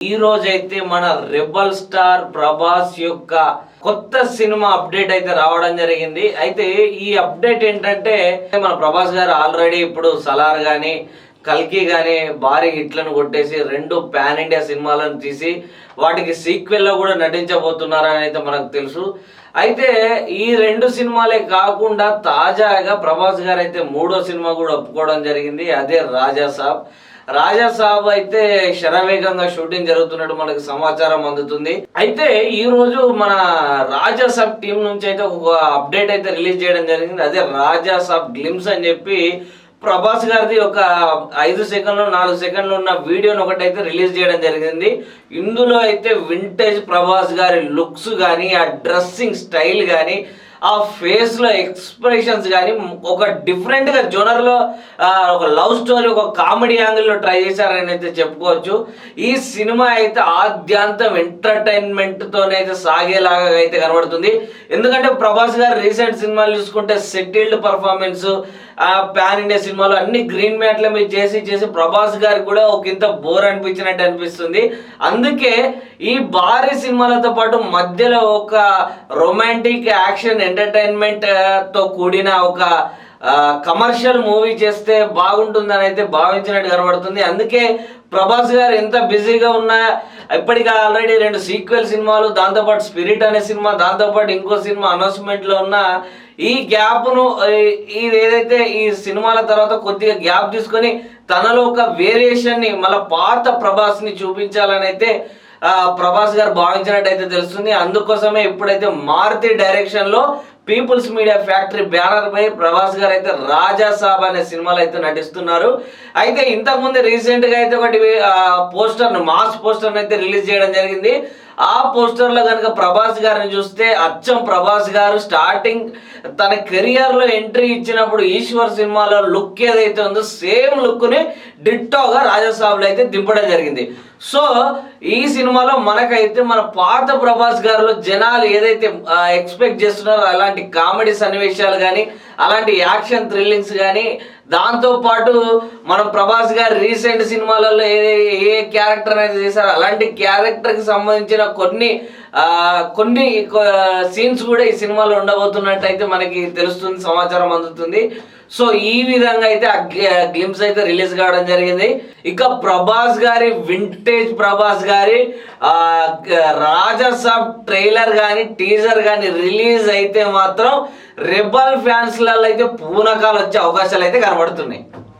ఈ రోజైతే మన రెబల్ స్టార్ ప్రభాస్ యొక్క కొత్త సినిమా అప్డేట్ అయితే రావడం జరిగింది. అయితే ఈ అప్డేట్ ఏంటంటే మన ప్రభాస్ గారు ఆల్రెడీ ఇప్పుడు సలార్ కానీ కల్కి కానీ భారీ హిట్లను కొట్టేసి 2 పాన్ ఇండియా సినిమాలను తీసి వాటికి సీక్వెల్లో కూడా నటించబోతున్నారని అయితే మనకు తెలుసు. అయితే ఈ 2 సినిమాలే కాకుండా తాజాగా ప్రభాస్ గారు అయితే 3వ సినిమా కూడా ఒప్పుకోవడం జరిగింది. అదే రాజా సాబ్ అయితే శరవేగంగా షూటింగ్ జరుగుతున్నట్టు మనకు సమాచారం అందుతుంది. అయితే ఈ రోజు మన రాజా సాబ్ టీం నుంచి అయితే ఒక అప్డేట్ అయితే రిలీజ్ చేయడం జరిగింది. అదే రాజా సాబ్ గ్లిమ్స్ అని చెప్పి ప్రభాస్ గారిది ఒక 5 సెకండ్లు 4 సెకండ్లు ఉన్న వీడియోని ఒకటైతే రిలీజ్ చేయడం జరిగింది. ఇందులో అయితే వింటేజ్ ప్రభాస్ గారి లుక్స్ కానీ ఆ డ్రెస్సింగ్ స్టైల్ కానీ ఆ ఫేస్ లో ఎక్స్ప్రెషన్స్ కానీ ఒక డిఫరెంట్ గా జోనర్ లో ఒక లవ్ స్టోరీ ఒక కామెడీ యాంగిల్ లో ట్రై చేశారని అయితే చెప్పుకోవచ్చు. ఈ సినిమా అయితే ఆద్యాంతం ఎంటర్టైన్మెంట్ తోనైతే సాగేలాగా అయితే కనబడుతుంది. ఎందుకంటే ప్రభాస్ గారు రీసెంట్ సినిమాలు చూసుకుంటే సెటిల్డ్ పర్ఫార్మెన్స్ పాన్ ఇండియా సినిమాలు అన్ని గ్రీన్ మ్యాట్ల మీద చేసి ప్రభాస్ గారికి కూడా ఒక ఇంత బోర్ అనిపించినట్టు అనిపిస్తుంది. అందుకే ఈ భారీ సినిమాలతో పాటు మధ్యలో ఒక రొమాంటిక్ యాక్షన్ ఎంటర్టైన్మెంట్ తో కూడిన ఒక కమర్షియల్ మూవీ చేస్తే బాగుంటుందని అయితే భావించినట్టు కనబడుతుంది. అందుకే ప్రభాస్ గారు ఎంత బిజీగా ఉన్నా ఇప్పటికీ ఆల్రెడీ 2 సీక్వెల్ సినిమాలు, దాంతోపాటు స్పిరిట్ అనే సినిమా, దాంతోపాటు ఇంకో సినిమా అనౌన్స్మెంట్లో ఉన్న ఈ గ్యాప్ను ఏదైతే ఈ సినిమాల తర్వాత కొద్దిగా గ్యాప్ తీసుకొని తనలో ఒక వేరియేషన్ని మళ్ళీ పాత ప్రభాస్ని చూపించాలని అయితే ప్రభాస్ గారు భావించినట్టయితే తెలుస్తుంది. అందుకోసమే ఇప్పుడైతే మారుతి డైరెక్షన్లో పీపుల్స్ మీడియా ఫ్యాక్టరీ బ్యానర్ పై ప్రభాస్ గారు అయితే రాజా సాబ్ అనే సినిమాలో అయితే నటిస్తున్నారు. అయితే ఇంతకుముందు రీసెంట్ గా అయితే ఒకటి మాస్ పోస్టర్ అయితే రిలీజ్ చేయడం జరిగింది. ఆ పోస్టర్ లో కనుక ప్రభాస్ గారిని చూస్తే అచ్చం ప్రభాస్ గారు స్టార్టింగ్ తన కెరియర్ లో ఎంట్రీ ఇచ్చినప్పుడు ఈశ్వర్ సినిమాలో లుక్ ఏదైతే ఉందో సేమ్ లుక్ ని డిట్టోగా రాజాసాబ్లో అయితే దింపడం జరిగింది. సో ఈ సినిమాలో మనకైతే మన పాత ప్రభాస్ గారిలో జనాలు ఏదైతే ఎక్స్పెక్ట్ చేస్తున్నారో అలాంటి కామెడీ సన్నివేశాలు కానీ అలాంటి యాక్షన్ థ్రిల్లింగ్స్ కానీ దాంతోపాటు మనం ప్రభాస్ గారు రీసెంట్ సినిమాలలో ఏ క్యారెక్టర్ అయితే చేశారో అలాంటి క్యారెక్టర్కి సంబంధించిన కొన్ని సీన్స్ కూడా ఈ సినిమాలో ఉండబోతున్నట్టు అయితే మనకి తెలుస్తుంది, సమాచారం అందుతుంది. సో ఈ విధంగా అయితే గ్లిమ్స్ అయితే రిలీజ్ కావడం జరిగింది. ఇక ప్రభాస్ గారి వింటేజ్ ప్రభాస్ గారి రాజా సాబ్ ట్రైలర్ కానీ టీజర్ కానీ రిలీజ్ అయితే మాత్రం రెబల్ ఫ్యాన్స్లలో అయితే పూనకాలు వచ్చే అవకాశాలు అయితే కనబడుతున్నాయి.